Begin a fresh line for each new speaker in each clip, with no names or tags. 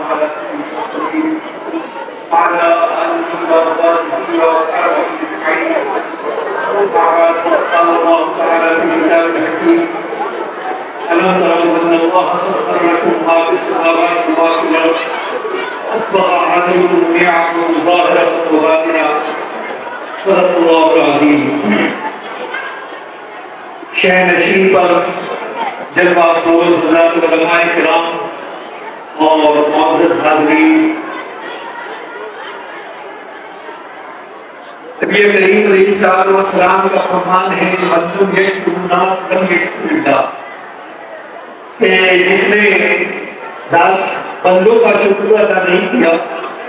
على المرسلين وعلى آله وأصحابه وأصحابه أجمعين. وبعد قال الله تعالى في كتابه الحكيم: ألم تروا أن الله سخر لكم ما في السماوات وما في الأرض أسبغ عليكم نعمه ظاهرة وباطنة. صدق الله العظيم. شہ نشین پر جلوہ افروز حضرات علماء کرام اور معزز حاضرین، نبی کریم علیہ الصلوۃ والسلام کا فرمان ہے مطلوب ہے الناس لم یشکر اللہ، کہ جس نے ذات بندوں کا شکر ادا نہیں کیا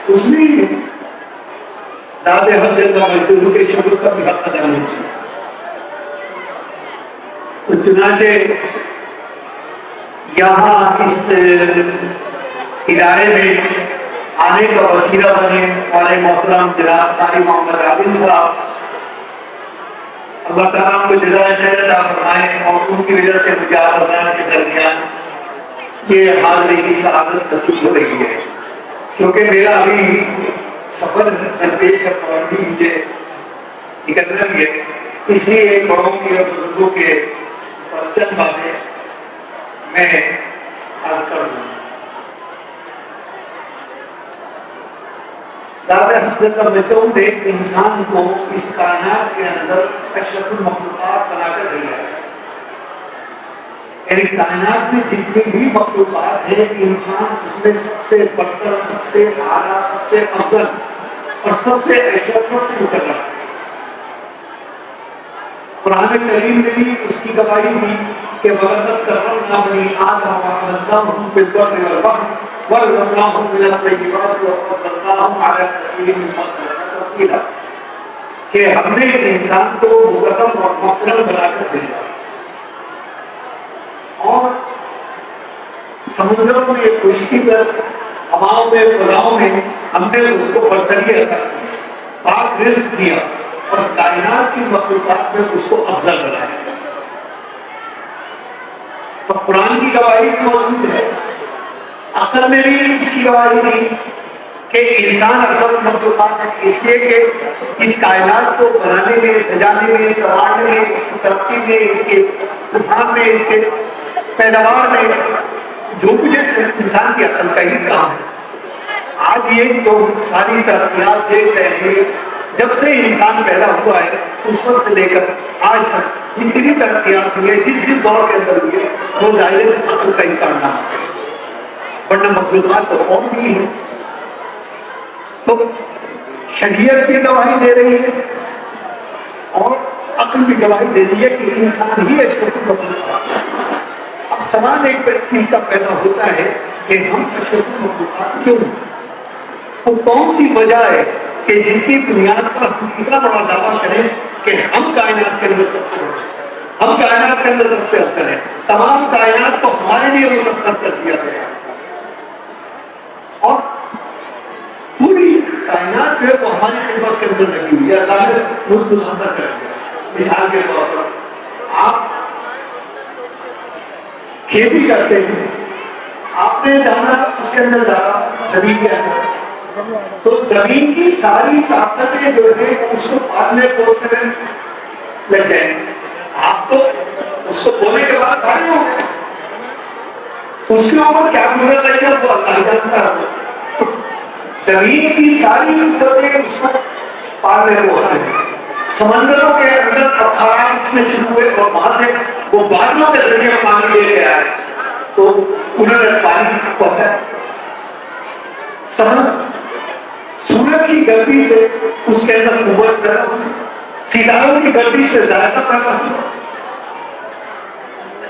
اس نے ذات حق جل مجدہ کے شکر کا بھی حق ادا نہیں کیا۔ چنانچہ یہاں اس ادارے میں آنے کا وسیلہ بنے والے محترم جناب قاری محمد عادل صاحب، اللہ تعالیٰ کو جزائے خیر عطا فرمائے اور ان کی وجہ سے مجھے آپ کے درمیان یہ حاضری کی سعادت نصیب ہو رہی ہے، کیونکہ میرا ابھی سفر درپیش ہے اور بھی مجھے نکلنا بھی ہے، اس لیے بڑوں کی اور بزرگوں کے چند باتیں میں عرض کر دوں۔ ذات حق جل مجدہ نے انسان کو اس کائنات کے اندر اشرف المخلوقات بنا کر دیا ہے، یعنی کائنات میں جتنی بھی مخلوقات ہیں انسان اس میں سب سے بڑھ کر، سب سے اعلیٰ، سب سے افضل اور سب سے اشرف سے مقرر ہے۔ قرآن کریم نے بھی اس کی گواہی دی کہ وَلَقَدْ كَرَّمْنَا بَنِي آدَمَ وَحَمَلْنَاهُمْ فِي الْبَرِّ وَالْبَحْرِ وَرَزَقْنَاهُم مِّنَ الطَّيِّبَاتِ وَفَضَّلْنَاهُمْ عَلَىٰ كَثِيرٍ مِّمَّن خَلَقْنَا تَفْضِيلًا، کہ ہم نے انسان کو مکرم اور محترم بنا کر بھیجا اور سمندروں میں، خشکی پر، ہواؤں میں، فضاؤں میں ہم نے اس کو برتری عطا کی، پاک رزق دیا اور کائنات کی مخلوقات میں اس کو افضل بنایا۔ تو قرآن کی گواہی موجود ہے، عقل نے بھی اس کی گواہی دی کہ انسان افضل مخلوقات ہے، اس لیے کہ اس کائنات کو بنانے میں، سجانے میں، سنوارنے میں، اس کی ترقی میں، اس کے طوفان میں، اس کے پیداوار میں جو کچھ انسان کی عقل کا ہی کام ہے۔ آج یہ جو ساری ترقیات دیکھ رہے ہیں، جب سے انسان پیدا ہوا ہے اس وقت سے لے کر آج تک جتنی ترقیات ہوئی ہے، جس دور کے اندر ہوئی ہے، وہ ظاہر عقل کا ہی کام ہے، ورنہ مخلوقات تو اور بھی ہیں۔ تو شریعت بھی گواہی دے رہی ہے اور عقل بھی گواہی دیتی ہے کہ انسان ہی ایک مخلوقات ہے۔ اب سوال ایک چیز کا پیدا ہوتا ہے کہ ہم اشرف المخلوقات کیوں ہیں؟ وہ کون سی وجہ ہے کہ جس کی بنیاد پر ہم اتنا بڑا دعویٰ کریں کہ ہم کائنات کے اندر سب سے بڑے ہیں، ہم کائنات کے اندر سب سے افضل ہیں، تمام کائنات کو ہمارے لیے مسخر کر دیا گیا اور پوری کائنات جو ہے وہ ہماری خدمت کے اندر لگی ہوئی ہے، اللہ نے اس کو مسخر کر دیا۔ مثال کے طور پر آپ کھیتی کرتے ہیں، آپ نے دانا اس کے اندر ڈالا زمین کے اندر، تو زمین کی ساری طاقتیں جو ہے اس کو پالنے پوسنے میں لگ جائیں گے، آپ تو اس کو بونے کے بعد فارغ ہو گئے، اس کے اوپر کیا گزر رہی ہے وہ اللہ جانتا ہے۔ زمین کی ساری قوتیں اس کو پالنے پوسنے میں، سمندروں کے اندر بخارات میں شروع ہوئے اور وہاں سے وہ بادلوں کے ذریعے پانی لے کے آئے تو انہوں نے پانی پہنچا۔ سورج کی گردی سے اس کے اندر قوت پیدا ہوئی، ستاروں کی گردش سے ذائقہ پیدا ہوا،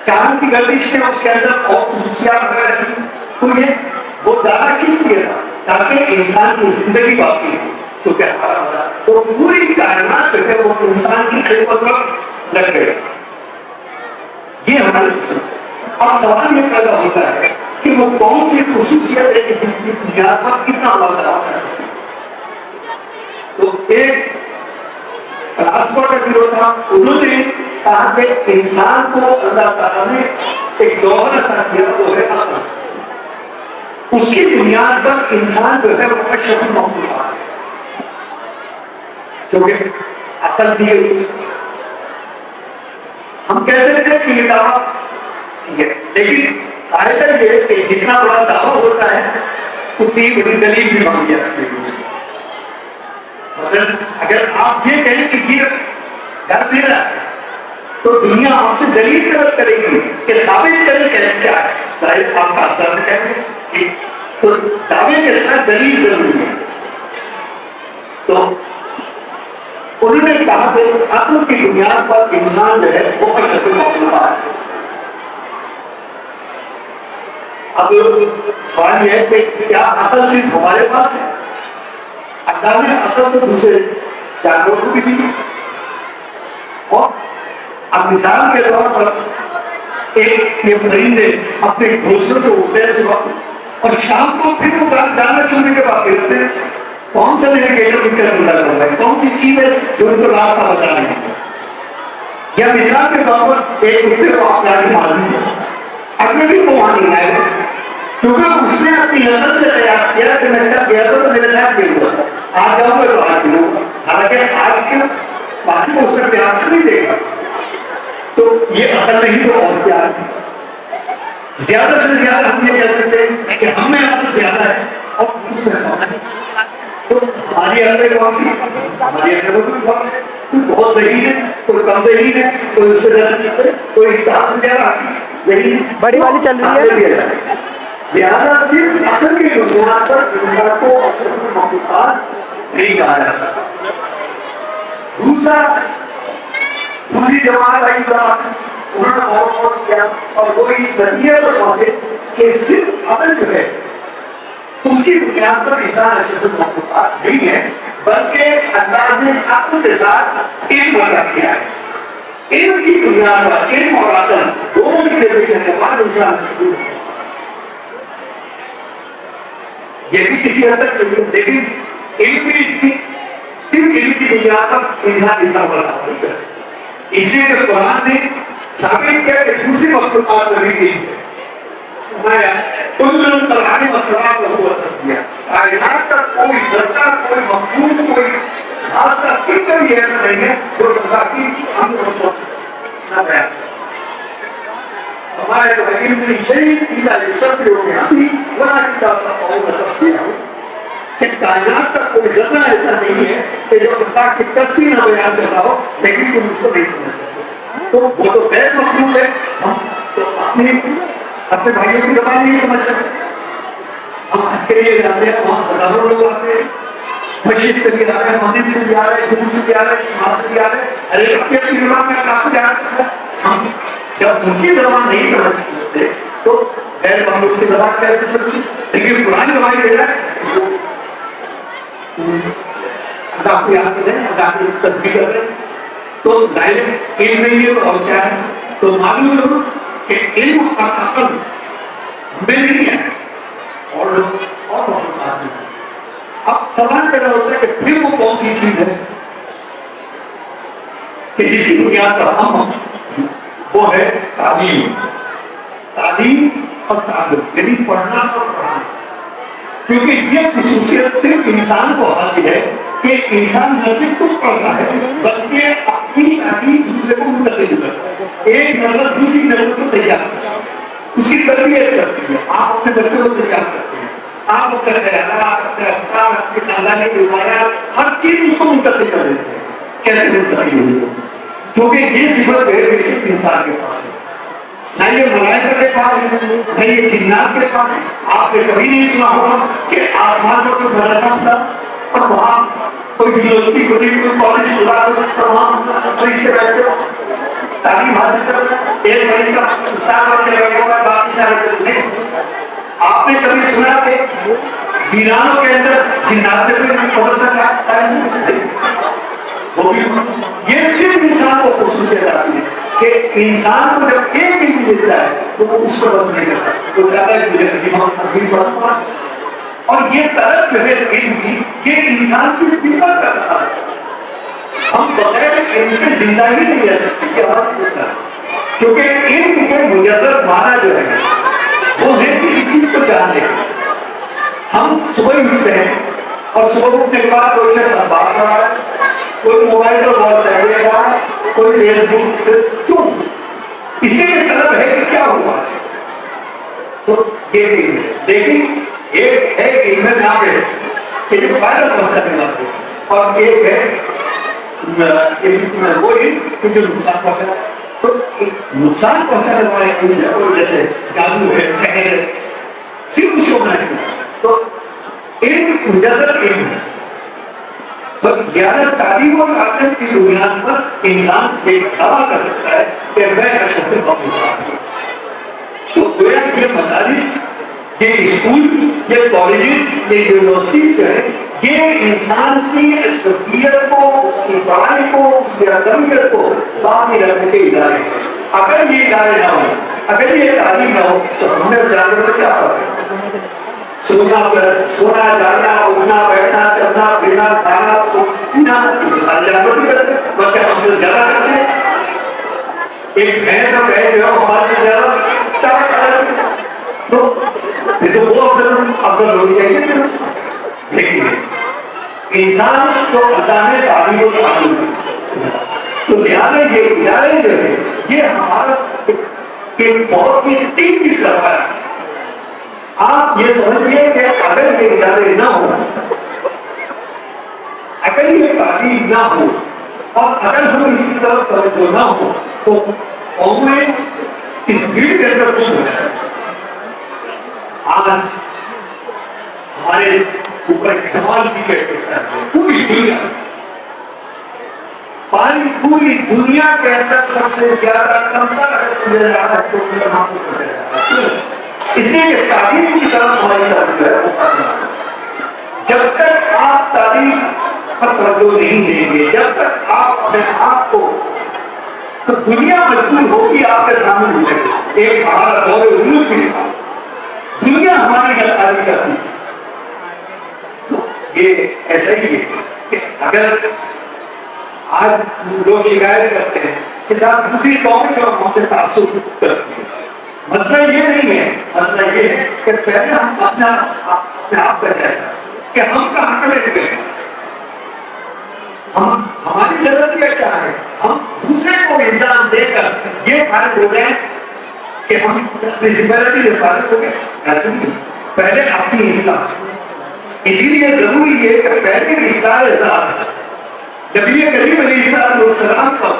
چاند کی گردش سے اس کے اندر اور خصوصیات پیدا کی۔ تو یہ وہ دعا کس لیے تھا؟ تاکہ انسان کی زندگی باقی ہو، تو کہتا ہے تو پوری کائنات جو ہے وہ انسان کی خدمت پر لگ گئی۔ یہ ہمارے اصول۔ اب سوال یہ پیدا ہوتا ہے کہ وہ کون سی خصوصیت ہے کہ جس کی بنیاد پر کتنا بڑا دعویٰ کر سکتے؟ تو ایک فلاسفہ کا گروہ تھا، انہوں نے کہا کہ انسان کو اللہ تعالیٰ نے ایک جوہر عطا کیا، وہ ہے عقل۔ اس کی بنیاد پر انسان جو ہے وہ اشرف المخلوقات ہے، کیونکہ عقل دی گئی. ہم کہہ سکتے ہیں کہ یہ دعویٰ ٹھیک ہے، لیکن قاعدہ یہ ہے کہ جتنا بڑا دعویٰ ہوتا ہے اتنی بڑی دلیل بھی مانگی جاتی ہے. مثلا اگر آپ یہ کہیں کہ یہ گھر میرا ہے تو دنیا آپ سے دلیل طلب کرے گی کہ ثابت کریں کہ کیا ہے. ظاہر آپ کا اثر کہیں گے تو دعوے کے ساتھ دلیل ضروری ہے. تو انہوں نے کہا کہ عقل کی بنیاد پر انسان جو ہے وہ اشرف المخلوقات ہے. اب سوال یہ ہے کہ کیا عقل صرف ہمارے پاس ہے؟ اللہ نے عقل تو دوسرے جانوروں کو بھی دی. اور اب مثال کے طور پر ایک یہ پرندے اپنے گھونسلے سے اٹھتے ہیں صبح اور شام کو پھر وہ دانا چننے کے بعد پھرتے ہیں. کون سا نیویگیٹر ان کا ڈھونڈا کرتا ہے؟ کون سی چیز ہے جو ان کو راستہ بتا رہی ہے؟ یا مثال کے طور پر ایک کتے کو آپ گاڑی مارنی ہے، اگر بھی وہ وہاں نہیں آئے گا کیونکہ اس نے اپنی عقل سے قیاس کیا کہ میں جب گیا تھا تو میرے ساتھ یہ ہوا، آج جاؤں گا تو آج ملوں گا. حالانکہ آج کے باقی کو اس میں پیار سے نہیں دے گا. تو یہ عقل نہیں تو اور پیار ہے. زیادہ سے زیادہ ہم یہ کہہ سکتے ہیں کہ ہم میں عقل زیادہ ہے اور اس میں کم ہے. تو ہماری عقل کون سی؟ ہماری عقل کو بہت ہے، کوئی بہت ذہین ہے، کوئی کم ذہین ہے، کوئی اس سے زیادہ، کوئی اتحاد سے زیادہ ذہین
بڑی والی چل رہی ہے.
لہذا صرف عقل کی بنیاد پر انسان کو اشرف المخلوقات نہیں کہا جا سکتا. دوسری جماعت آئی انہوں نے غور کیا اور وہ اس نتیجے پر پہنچے کہ صرف عقل جو ہے اس کی بنیاد پر انسان اشرف المخلوقات نہیں ہے، بلکہ اللہ نے عقل کے ساتھ علم پیدا کیا ہے. علم کی بنیاد پر علم اور عقل دونوں کی ذریعے کے بعد انسان ہے. یہ بھی کسی حد تک صحیح ہے، لیکن علم بھی صرف علم کی بنیاد پر انسان اتنا بڑا نہیں کر سکتا. اس لیے کہ قرآن نے ثابت کیا کہ دوسری مخلوقات میں بھی علم ہے. کل طرح مسئلہ ہوا تصویر کائنات کا کوئی ذرہ، کوئی مخلوق، کوئی خاص کا فکر بھی ایسا نہیں ہے جو باقی ہم نہ بیان کریں. ہمارے تو علم میں شریف کیلا یہ سب بھی ہو گیا بڑا کتاب کا بہت تصویر ہو کہ کائنات کا کوئی ذرہ ایسا نہیں ہے کہ جو اللہ کی تصویر نہ بیان کر رہا ہو لیکن تم اس کو نہیں سمجھ سکتے. تو وہ تو غیر مخلوق ہے، ہم تو اپنے بھائیوں کی زبان نہیں سمجھ سکتے. ہم حج کے لیے جاتے ہیں، وہاں ہزاروں لوگ آتے ہیں، مسجد سے بھی آ رہے ہیں، مندر سے بھی آ رہے ہیں، جمعہ سے بھی آ رہے ہیں، وہاں سے بھی آ رہے ہیں، ہر ایک اپنی اپنی زبان میں کافی جا رہے ہیں. ہم جب ان کی زبان نہیں سمجھ سکتے تو غیر مخلوق کی زبان کیسے سمجھیں؟ لیکن قرآن گواہی دے رہا ہے اللہ کو یاد کریں، اللہ کی تصویر کر رہے ہیں. تو ظاہر علم نہیں ہے تو اور کیا ہے؟ تو معلوم ہو کہ علم کا عقل ہمیں نہیں ہے اور لوگ اور مخلوقات میں. اب سوال پیدا ہوتا ہے کہ پھر وہ کون سی چیز ہے کہ جس کی بنیاد پر ہم وہ ہے تعلیم. تعلیم اور تعلم یعنی پڑھنا اور پڑھانا. کیونکہ یہ خصوصیت صرف انسان کو حاصل ہے کہ انسان نہ صرف خود پڑھتا ہے بلکہ اپنی تعلیم دوسرے کو منتقل کرتا ہے. ایک نسل دوسری نسل کو تیار کرتا ہے، اس کی تربیت کرتی ہے. آپ اپنے بچوں کو تیار کرتے ہیں، آپ اپنے خیالات، اپنے افکار، اپنے خاندانی روایات ہر چیز اس کو منتقل کر دیتے ہیں. کیسے منتقل ہوئی ہے؟ کیونکہ یہ صفت ہے صرف انسان کے پاس ہے، نہ یہ ملائکہ کے پاس ہے، نہ یہ جنات کے پاس ہے. آپ نے کبھی نہیں سنا ہوگا کہ آسمان پر کوئی مدرسہ تھا اور وہاں کوئی یونیورسٹی کھلی، کوئی کالج کھلا اور وہاں فرشتے بیٹھے ہو تعلیم حاصل کر ایک مریض کا استاد بن کے بیٹھا ہوا باقی سارے نہیں. آپ نے کبھی سنا کہ ویرانوں کے اندر جنات میں کوئی مدرسہ قائم نہیں؟ وہ بھی یہ صرف انسان کو خصوصیت آتی ہے کہ انسان کو جب ایک علم ملتا ہے تو وہ اس کو بس نہیں کرتا، وہ چاہتا ہے مجھے ابھی پڑھنا. اور یہ طرف جو ہے علم کی یہ انسان کی فطرت کرتا ہے. ہم بغیر علم کے زندہ ہی نہیں رہ سکتے. یہ بات ہے کیونکہ علم کے مجرد معنی جو ہے وہ ہے کسی چیز کو جاننے. ہم صبح ہی اٹھتے ہیں اور صبح اٹھنے کے بعد کوئی شخص اخبار پڑھ رہا ہے, کوئی موبائل پر واٹس ایپ دیکھ رہا ہے, کوئی فیس بک. کیوں؟ اسی میں طلب ہے کہ کیا ہوا. تو یہ لیکن ایک ہے کہ علم نافع کہ جو فائدہ پہنچانے والا ہے, اور ایک ہے وہ علم کہ جو نقصان پہنچانا. تو نقصان پہنچانے والے علم جیسے جادو ہے, سحر ہے, صرف اس کو بنائیں. تو علم مجرد علم ہے. تو گیارہ تعلیم اور عقل کی بنیاد پر انسان ایک دعویٰ کر سکتا ہے کہ میں اشرف المخلوقات ہوں. تو گویا یہ مدارس, یہ اسکول, یہ کالجز, یہ یونیورسٹیز جو ہے, یہ انسان کی اشرفیت کو, اس کی پڑھائی کو, اس کی اہمیت کو باقی رکھنے کے ادارے ہیں. اگر یہ ادارے نہ ہوں, اگر یہ تعلیم نہ ہو, تو ہمیں جانور کیا فرق ہے؟ سونا جانا, اٹھنا بیٹھنا, چلنا پھرنا, کھانا پینا, سارے جانور بھی کرتے ہیں, بلکہ ہم سے زیادہ کرتے ہیں. ایک بھینس اور گائے جو ہے ہمارے سے زیادہ چار کرتے ہیں. تو یہ تو وہ افضل ہونی چاہیے. لیکن انسان کو اللہ نے تعلیم و تعلم, تو لہٰذا یہ ادارے جو ہے یہ ہمارا ایک بہت ہی ٹیم کی سرمایہ ہے. آپ یہ سمجھیے کہ اگر یہ ادارے نہ ہو, اگر یہ تعلیم نہ ہو, اور اگر ہم اسی طرف توجہ نہ ہو, تو قومیں اس بھیڑ کے اندر گم ہو جائے. آج ہمارے اوپر ایک سوال بھی کرتا ہے, پوری دنیا پانی پوری دنیا کے اندر سب سے زیادہ کمتر ہے سمجھا جاتا ہے, تو مسلمان کو سمجھا جاتا ہے. اس لیے کہ تعلیم کی طرف ہماری توجہ ہے وہ کرنا. جب تک آپ تعلیم پر توجہ نہیں دیں گے, جب تک آپ اپنے آپ کو, تو دنیا مجبور ہوگی آپ کے سامنے ملے گی. ایک ہمارا دور علوم بھی تھا, دنیا ہماری نقاری کرتی ہے. یہ ایسا ہی ہے کہ اگر آج لوگ شکایت کرتے ہیں کہ صاحب دوسری قومیں جو ہم سے تعصب کرتی ہیں, مسئلہ یہ نہیں ہے. مسئلہ یہ ہے کہ پہلے ہم اپنے آپ کا جائزہ کہ ہم کہاں کھڑے ہوئے ہیں, ہماری نظریہ کیا ہے. ہم دوسرے کو الزام دے کر یہ فائد ہو گئے کہ ہم اپنی ذمہ داری سے فارغ ہو گئے. ایسے نہیں, پہلے اپنی اصلاح. اسی لیے ضروری ہے کہ پہلے اصلاح ذات. نبی کریم علیہ السلام کا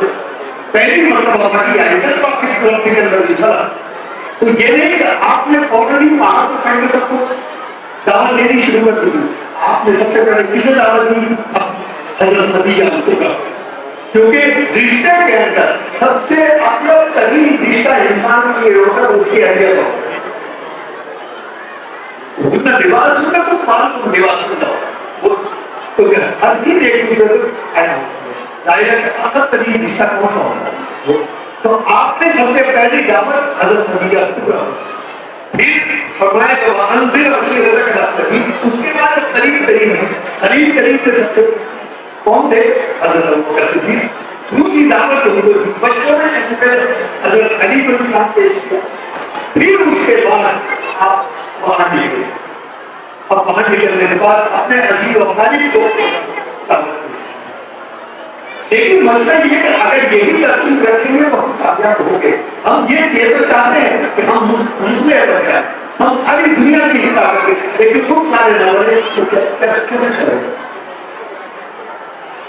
پہلی مرتبہ پڑھی آئی ہے تو آپ کس طرح کے اندر لکھا, تو یہ نہیں کہ آپ نے فوراً ہی پہاڑ کو چھوڑ کے سب کو دعوت دینی شروع کر دی. آپ نے سب سے پہلے کسے دعوت دی؟ حضرت خدیجہ کو. کیونکہ رشتے کے اندر سب سے اقرب ترین رشتہ انسان کی ہوتا ہے اس کی اہلیت ہو. اتنا لباس ہوتا تو پانچ لباس ہوتا وہ تو ہر چیز ایک دوسرے سے ظاہر ہے کہ اقرب ترین رشتہ کون سا ہوتا ہے. تو آپ نے سب سے پہلی دعوت حضرت خدیجہ کو, پھر فرمایا کہ وانذر عشیرتک الاقربین. اس کے بعد قریب قریب کے سب سے کون تھے؟ حضرت ابوبکر صدیق. دوسری دعوت بچوں نے سب سے پہلے حضرت علی بن اسلام پیش کیا. پھر اس کے بعد آپ وہاں نکلے. اب وہاں نکلنے کے بعد اپنے عزیز و غالب کو دعوت دی. لیکن مسئلہ یہ کہ اگر یہی ترتیب رکھیں گے تو ہم کامیاب ہوں گے. ہم یہ تو چاہتے ہیں کہ ہم مسلم بن جائیں, ہم ساری دنیا کی حصہ کریں, لیکن خود سارے نوڑے کیسے کریں.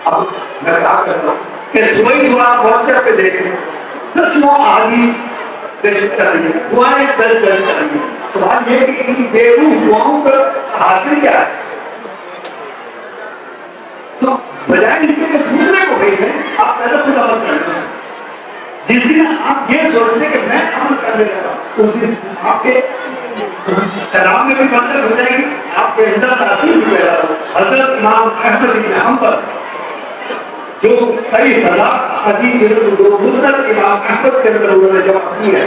اب میں کہا کرتا ہوں کہ صبح آپ واٹس ایپ پہ دیکھیں 10 احادیث پیش کر رہی ہے, دعائیں درج کر رہی ہے. سوال یہ کہ ان بے روح دعاؤں کا حاصل کیا ہے؟ تو بجائے اس کے دوسرے کو بھیجیں, آپ پہلے خود عمل کر لیں. جس دن آپ یہ سوچتے کہ میں عمل کرنے لگا, اس دن آپ کے کلام میں بھی برکت ہو جائے گی, آپ کے اندر تاثیر بھی پیدا ہو. حضرت امام احمد بن حنبل جو کئی ہزار حدیث جو مسند امام احمد کے اندر انہوں نے جمع کی ہے,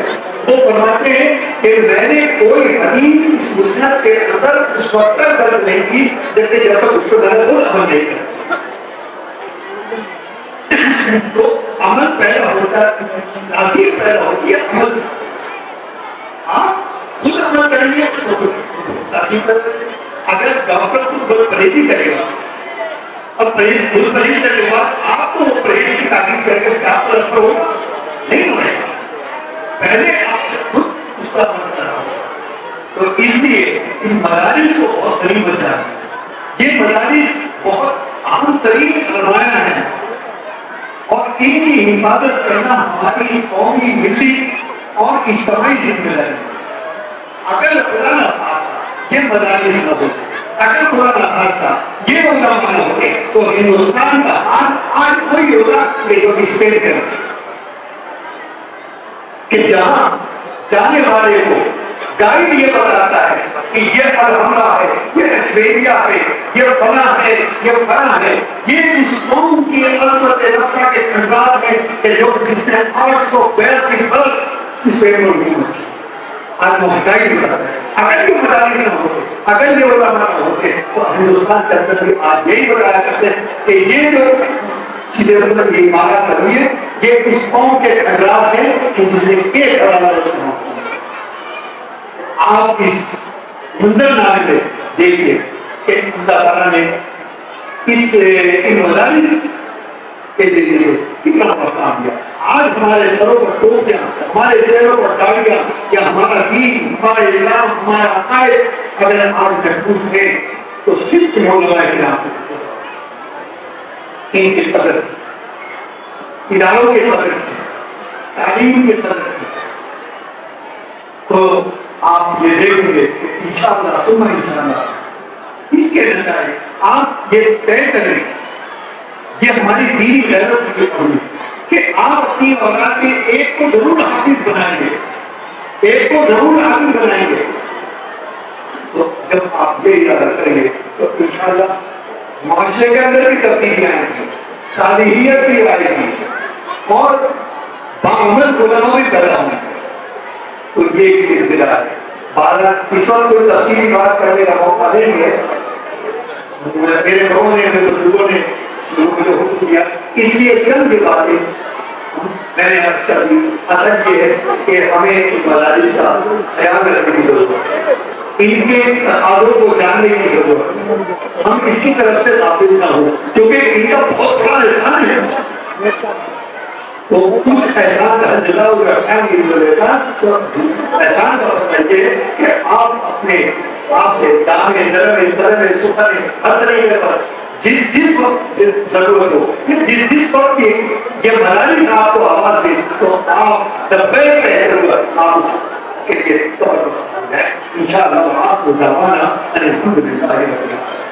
وہ فرماتے ہیں کہ میں نے کوئی حدیث اس مسند کے اندر اس وقت تک درج نہیں کی جب تک اس کو میں نے خود عمل نہیں کیا. تو عمل پیدا ہوتا ہے, تاثیر پیدا ہوتی ہے عمل سے. آپ خود عمل کریں گے تو تاثیر پیدا ہوتی ہے. اگر ڈاکٹر کو خود پرہیزی کرے گا اور خود پرہیز کرنے کے بعد آپ کو وہ پرہیز کی تعریف کر کے کیا پر اثر ہوگا؟ نہیں ہوئے گا. پہلے آپ نے خود اس کا عمل کرنا ہوگا. تو اس لیے ان مدارس کو بہت قریب بچا ہے. یہ مدارس بہت اہم ترین سرمایہ ہیں اور ان کی حفاظت کرنا ہماری قومی، ملی اور اجتماعی ذمہ داری ہے. اگر خدا نہ خواستہ یہ مدارس نہ ہوتے، اگر خدا نہ خواستہ یہ علماء نہ ہوتے تو ہندوستان کا حال آج وہی ہوگا کہ جو اسپین کے رکھتے کہ جہاں جانے والے کو گائیڈ یہ بتاتا ہے کہ یہ الحمرہ ہے، یہ اشبیریا ہے، یہ فلاں ہے، یہ فلاں ہے. یہ اس قوم کی عظمت رفتہ کے خنڈار ہے کہ جو جس نے 882 برس اسپین میں حکومت کی. آج وہ گائیڈ بتاتا ہے. اگر یہ مدارس نہ ہوتے، اگر یہ علماء نہ ہوتے تو ہندوستان کے اندر بھی آج یہی بتایا کرتے کہ یہ جو چیزیں مطلب یہ عمارت بنی ہے یہ اس قوم کے خنڈار ہے کہ جسے ایک ہزار سے ہو. آپ اس منظر نامے میں دیکھیے کہ اللہ تعالیٰ نے اس ان مدارس کے ذریعے سے کتنا مقام دیا. آج ہمارے سروں پر ٹوپیاں، ہمارے چہروں پر داڑیاں، یا ہمارا دین، ہمارا اسلام، ہمارا عقائد اگر آج محفوظ ہے تو صرف علماء کرام ان کی قدر، اداروں کی قدر، تعلیم کی قدر. تو آپ یہ دیکھیں گے کہ انشاءاللہ ثم انشاءاللہ اس کے نتائج آپ یہ طے کریں. یہ ہماری دینی غیرت کی قوم کہ آپ اپنی اولاد میں ایک کو ضرور حافظ بنائیں گے، ایک کو ضرور عالم بنائیں گے. تو جب آپ یہ ارادہ کریں گے تو انشاءاللہ معاشرے کے اندر بھی تبدیلیاں آئیں گی، صالحیت بھی آئے گی اور باعمل علماء بھی پیدا ہوں گے. تو یہ ایک سلسلہ ہے. بھارت اس وقت کوئی تفصیلی بات کرنے کا موقع نہیں ہے. میرے بڑوں نے، میرے بزرگوں نے مجھے حکم دیا، اس لیے چند باتیں میں نے عرض کر دی. اصل یہ ہے کہ ہمیں ان مدارس کا خیال رکھنے کی ضرورت ہے، ان کے تقاضوں کو جاننے کی ضرورت ہے. ہم اس کی طرف سے غافل نہ ہوں کیونکہ ان کا بہت بڑا احسان ہے. تو اس احسان کا جزا احسان کی احسان کا مطلب یہ ہے کہ آپ اپنے آپ سے دامے نرم طرح سفر ہر طریقے پر جس وقت ضرورت ہو، جس وقت یہ مدارس آپ کو آواز دے تو آپ لبیک کہتے ہوئے آپ اس کے لیے طور پر انشاءاللہ آپ کو دعوانا الحمدللہ رب العالمین.